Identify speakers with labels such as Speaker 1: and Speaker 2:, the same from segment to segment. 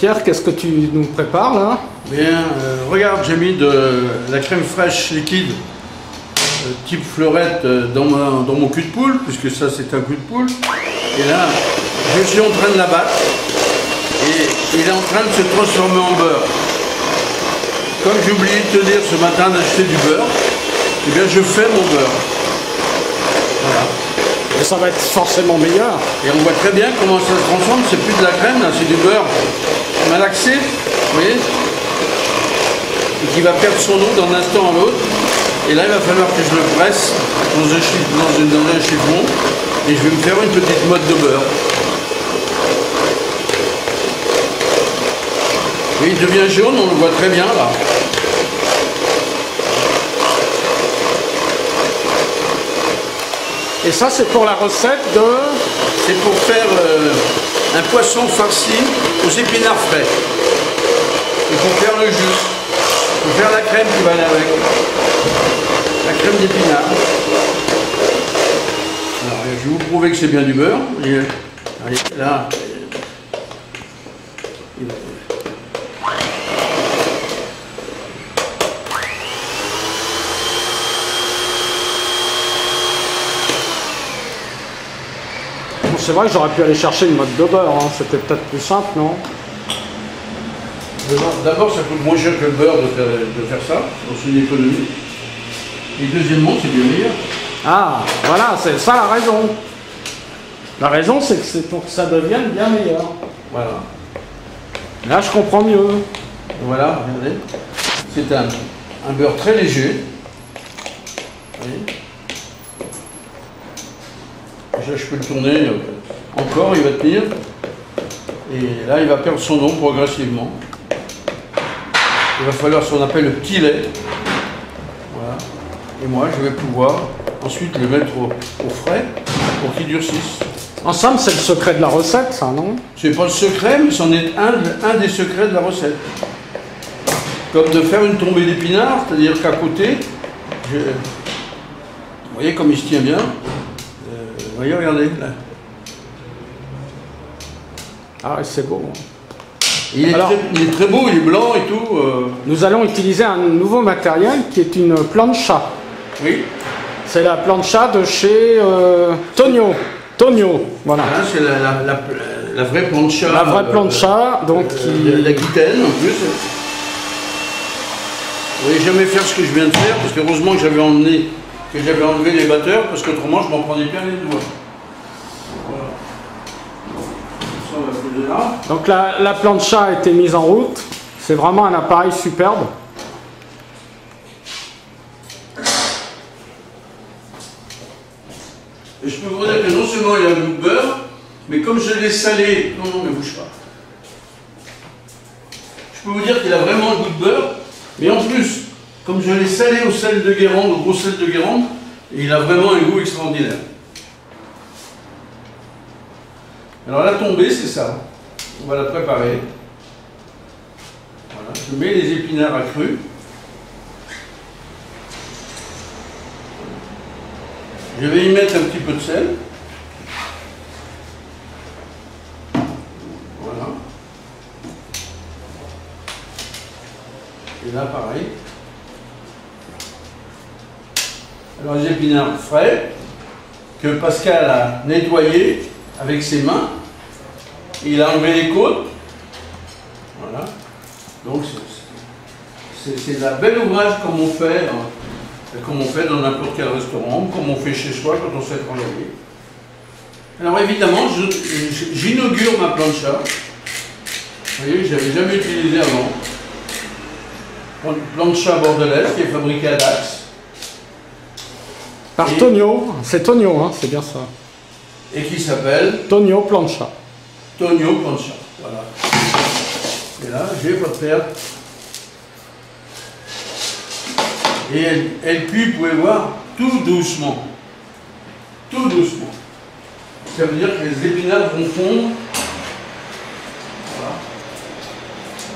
Speaker 1: Pierre, qu'est-ce que tu nous prépares là?
Speaker 2: Bien, regarde, j'ai mis de la crème fraîche liquide type fleurette dans mon cul de poule, puisque ça c'est un cul de poule. Et là, je suis en train de la battre et il est en train de se transformer en beurre. Comme j'ai oublié de te dire ce matin d'acheter du beurre, eh bien je fais mon beurre. Voilà.
Speaker 1: Et ça va être forcément meilleur.
Speaker 2: Et on voit très bien comment ça se transforme, c'est plus de la crème, là, c'est du beurre malaxé, vous voyez, et qui va perdre son eau d'un instant à l'autre. Et là, il va falloir que je le presse dans un chiffon, et je vais me faire une petite motte de beurre. Et il devient jaune, on le voit très bien là.
Speaker 1: Et ça, c'est pour la recette de...
Speaker 2: C'est pour faire un poisson farci aux épinards frais. Et pour faire le jus. Pour faire la crème qui va aller avec. La crème d'épinards. Alors, je vais vous prouver que c'est bien du beurre. Et, allez, là.
Speaker 1: C'est vrai que j'aurais pu aller chercher une motte de beurre, hein. C'était peut-être plus simple, non?
Speaker 2: D'abord, ça coûte moins cher que le beurre de faire ça, donc c'est une économie. Et deuxièmement, c'est bien meilleur.
Speaker 1: Ah, voilà, c'est ça la raison. La raison, c'est que c'est pour que ça devienne bien meilleur.
Speaker 2: Voilà.
Speaker 1: Là, je comprends mieux.
Speaker 2: Voilà, regardez. C'est un beurre très léger. Vous voyez. Déjà, je peux le tourner encore, il va tenir. Et là, il va perdre son eau progressivement. Il va falloir ce qu'on appelle le petit lait. Voilà. Et moi, je vais pouvoir ensuite le mettre au frais pour qu'il durcisse.
Speaker 1: En somme, c'est le secret de la recette, ça, non?
Speaker 2: C'est pas le secret, mais c'en est un des secrets de la recette. Comme de faire une tombée d'épinards, c'est-à-dire qu'à côté, vous voyez comme il se tient bien. Vous voyez, regardez, là.
Speaker 1: Ah, c'est beau.
Speaker 2: Il est très beau, il est blanc et tout.
Speaker 1: Nous allons utiliser un nouveau matériel qui est une plancha.
Speaker 2: Oui.
Speaker 1: C'est la plancha de chez Tonio. Tonio, voilà.
Speaker 2: C'est la vraie plancha.
Speaker 1: La vraie plancha, donc
Speaker 2: d'Aquitaine en plus. Vous ne voyez jamais faire ce que je viens de faire, parce que heureusement que j'avais enlevé les batteurs, parce qu'autrement je m'en prenais plein les doigts. Voilà. Ça, on va poser là.
Speaker 1: Donc la plancha a été mise en route. C'est vraiment un appareil superbe.
Speaker 2: Et je peux vous dire que non seulement il a un goût de beurre, mais comme je l'ai salé, non, ne bouge pas. Je peux vous dire qu'il a vraiment un goût de beurre, mais en plus, comme je l'ai salé au sel de Guérande, au gros sel de Guérande, il a vraiment un goût extraordinaire. Alors la tombée, c'est ça. On va la préparer. Voilà. Je mets les épinards à cru. Je vais y mettre un petit peu de sel. Voilà. Et là, pareil. Alors, les épinards frais que Pascal a nettoyés avec ses mains. Il a enlevé les côtes. Voilà. Donc, c'est un bel ouvrage comme on fait dans n'importe quel restaurant, comme on fait chez soi quand on sait travailler. Alors évidemment, j'inaugure ma plancha. Vous voyez, je n'avais jamais utilisé avant. Une plancha bordelaise qui est fabriquée à Dax.
Speaker 1: Par Tonio, c'est Tonio, hein, c'est bien ça.
Speaker 2: Et qui s'appelle
Speaker 1: Tonio Plancha.
Speaker 2: Tonio Plancha, voilà. Et là, j'ai votre terre. Et elle cuit, vous pouvez voir, tout doucement. Tout doucement. Ça veut dire que les épinards vont fondre. Voilà.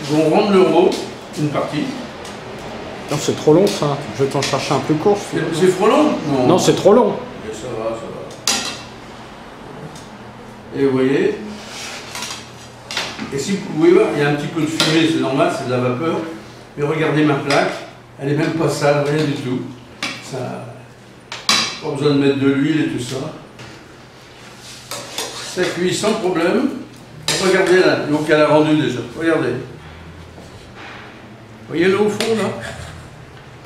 Speaker 2: Ils vont rendre le rot, une partie.
Speaker 1: Non, c'est trop long ça. Je vais t'en chercher un plus court.
Speaker 2: C'est trop long?
Speaker 1: Non, c'est trop long.
Speaker 2: Et ça va, ça va. Et vous voyez, Et si vous pouvez voir, il y a un petit peu de fumée, c'est normal, c'est de la vapeur. Mais regardez ma plaque, elle n'est même pas sale, rien du tout. Ça, pas besoin de mettre de l'huile et tout ça. Ça cuit sans problème. Regardez là, l'eau qu'elle a rendue déjà. Regardez. Vous voyez l'eau au fond là?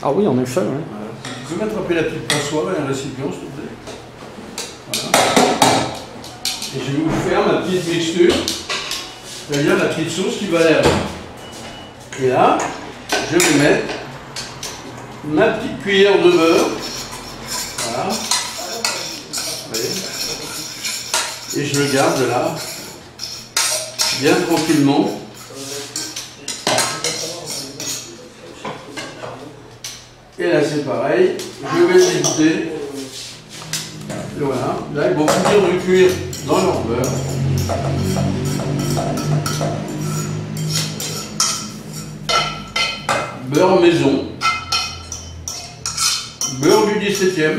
Speaker 1: Ah oui, en effet. Ouais.
Speaker 2: Voilà. Tu peux m'attraper la petite passoire et un récipient, s'il te plaît. Voilà. Et je vais vous faire ma petite mixture, c'est-à-dire la petite sauce qui va aller avec. Et là, je vais mettre ma petite cuillère de beurre. Voilà. Vous voyez. Et je le garde là, bien tranquillement. Et là c'est pareil, je vais l'éviter. Et voilà, là ils vont finir de cuire dans leur beurre. Beurre maison. Beurre du 17e.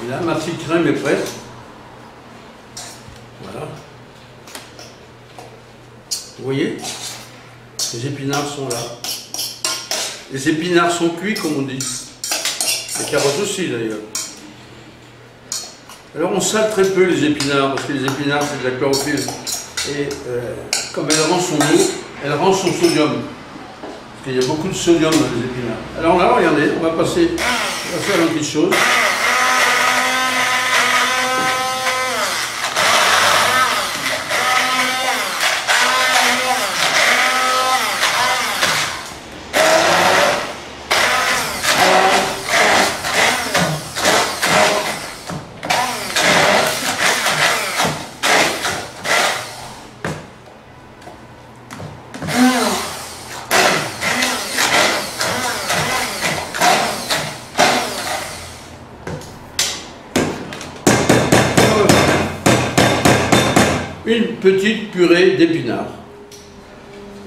Speaker 2: Et là, ma petite crème est prête. Voilà. Vous voyez? Les épinards sont là. Les épinards sont cuits, comme on dit. Les carottes aussi, d'ailleurs. Alors, on sale très peu les épinards, parce que les épinards, c'est de la chlorophylle. Et comme elle rend son eau, elle rend son sodium. Parce qu'il y a beaucoup de sodium dans les épinards. Alors là, regardez, on va passer, on va faire une petite chose. Une petite purée d'épinards.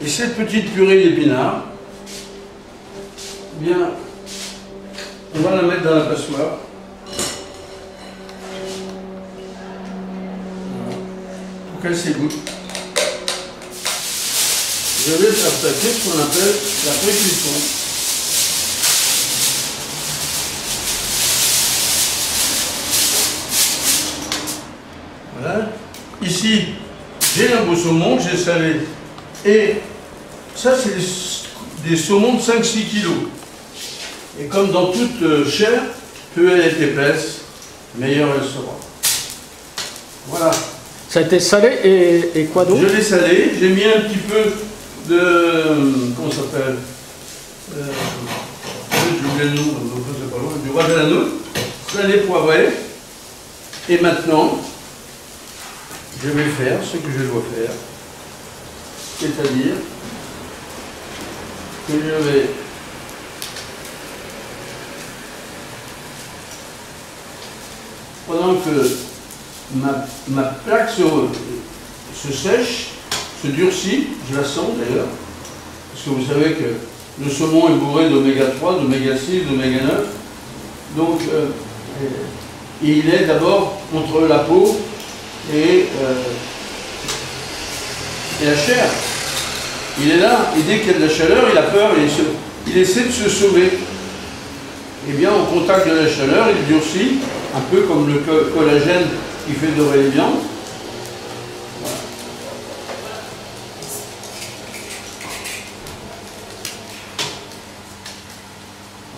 Speaker 2: Et cette petite purée d'épinards, bien, on va la mettre dans la passoire. Pour qu'elle s'égoutte. Je vais attaquer ce qu'on appelle la pré-cuisson. Voilà. Ici, j'ai un beau saumon que j'ai salé. Et ça, c'est des saumons de 5-6 kg. Et comme dans toute chair, plus elle est épaisse, meilleure elle sera. Voilà.
Speaker 1: Ça a été salé et quoi d'autre?
Speaker 2: Je l'ai salé, j'ai mis un petit peu de... comment ça s'appelle? J'ai oublié le nom, donc c'est pas loin. Du roi de l'anneau, salé, poivré. Et maintenant, je vais faire ce que je dois faire, c'est-à-dire que je vais pendant que ma plaque se sèche, se durcit, je la sens d'ailleurs, parce que vous savez que le saumon est bourré d'oméga 3, d'oméga 6, d'oméga 9, donc il est d'abord contre la peau et la chair. Il est là, et dès qu'il y a de la chaleur, il a peur, il essaie de se sauver. Et bien, au contact de la chaleur, il durcit, un peu comme le collagène qui fait dorer les viandes. Voilà.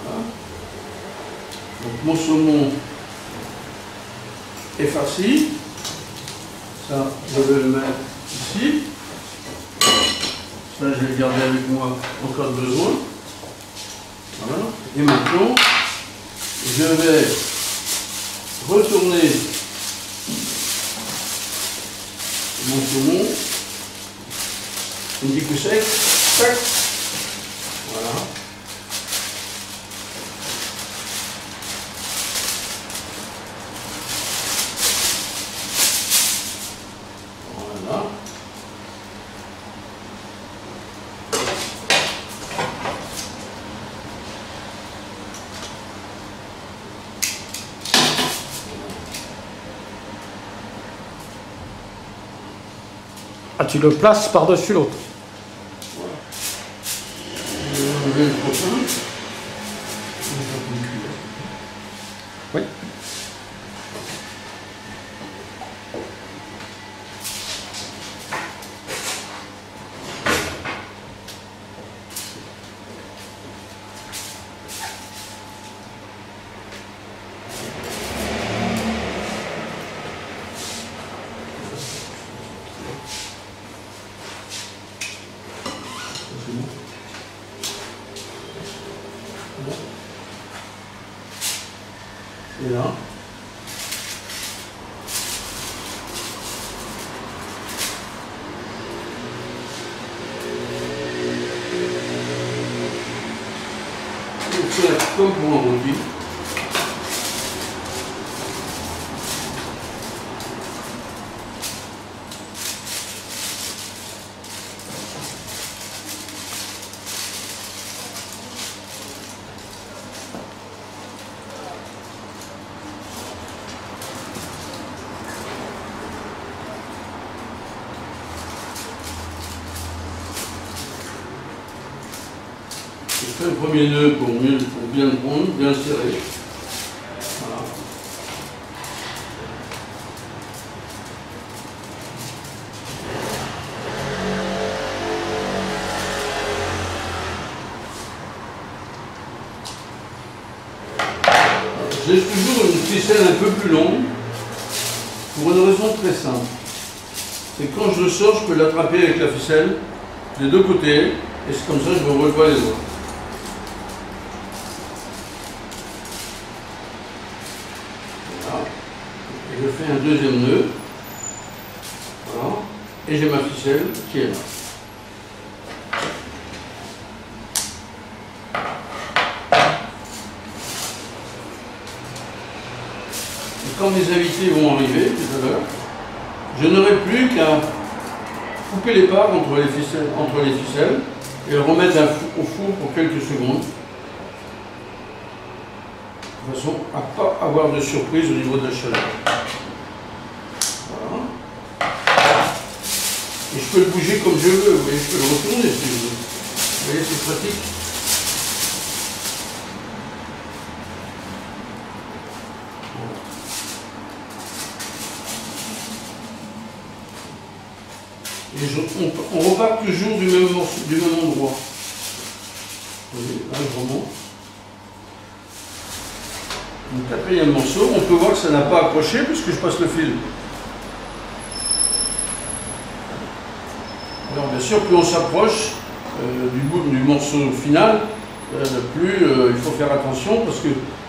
Speaker 2: Voilà. Donc mon saumon est farci. Ça, je vais le mettre ici. Ça, je vais le garder avec moi en cas de besoin. Voilà. Et maintenant, je vais retourner mon saumon. Un petit coup sec. Tac. Voilà. Voilà.
Speaker 1: Ah, tu le places par-dessus l'autre.
Speaker 2: Voilà. Je vais enlever le prochain.
Speaker 1: Oui.
Speaker 2: Et là. Donc c'est comme pour un rôti. Je fais le premier nœud pour bien le prendre, bien le serrer. Voilà. J'ai toujours une ficelle un peu plus longue pour une raison très simple. C'est que quand je le sors, je peux l'attraper avec la ficelle des deux côtés et c'est comme ça que je me brûle pas les doigts. Voilà. Et je fais un deuxième nœud. Voilà. Et j'ai ma ficelle qui est là. Et quand mes invités vont arriver tout à l'heure, je n'aurai plus qu'à couper les parts entre les ficelles et le remettre au four pour quelques secondes, de façon à ne pas avoir de surprise au niveau de la chaleur. Voilà. Et je peux le bouger comme je veux, vous voyez, je peux le retourner si je veux. Vous voyez, c'est pratique. Et on repart toujours du même endroit. Vous voyez, là je remonte. Le quatrième morceau, on peut voir que ça n'a pas accroché puisque je passe le fil. Alors bien sûr, plus on s'approche du bout du morceau final, plus il faut faire attention parce que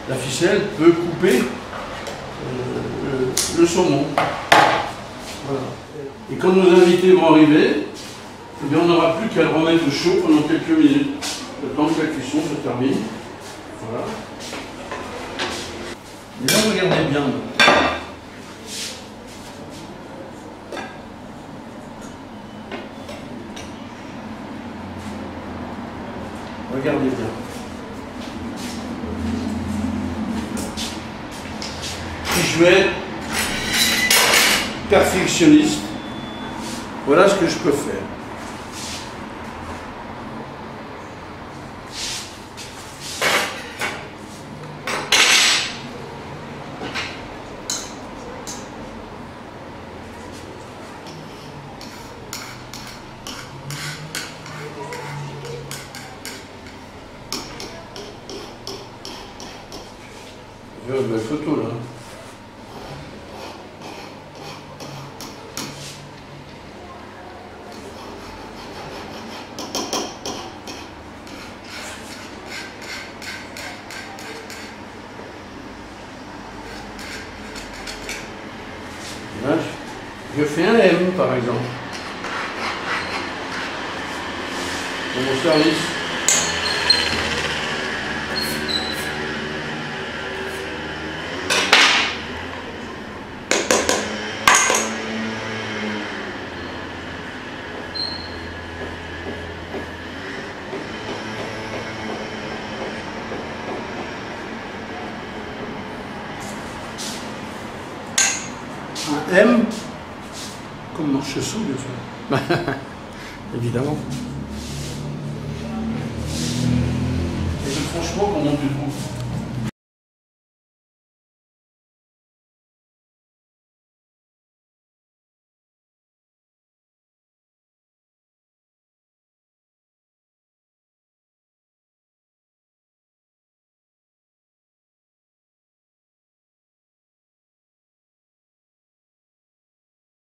Speaker 2: la ficelle peut couper le saumon. Voilà. Et quand nos invités vont arriver, eh bien, on n'aura plus qu'à le remettre au chaud pendant quelques minutes, le temps que la cuisson se termine. Voilà. Et là, regardez bien. Regardez bien. Si je vais être perfectionniste, voilà ce que je peux faire. Une belle photo là. Là, je fais un M par exemple. Pour mon service. Un M comme marche-sous, bien sûr.
Speaker 1: Évidemment.
Speaker 2: Et franchement, comment tu trouves?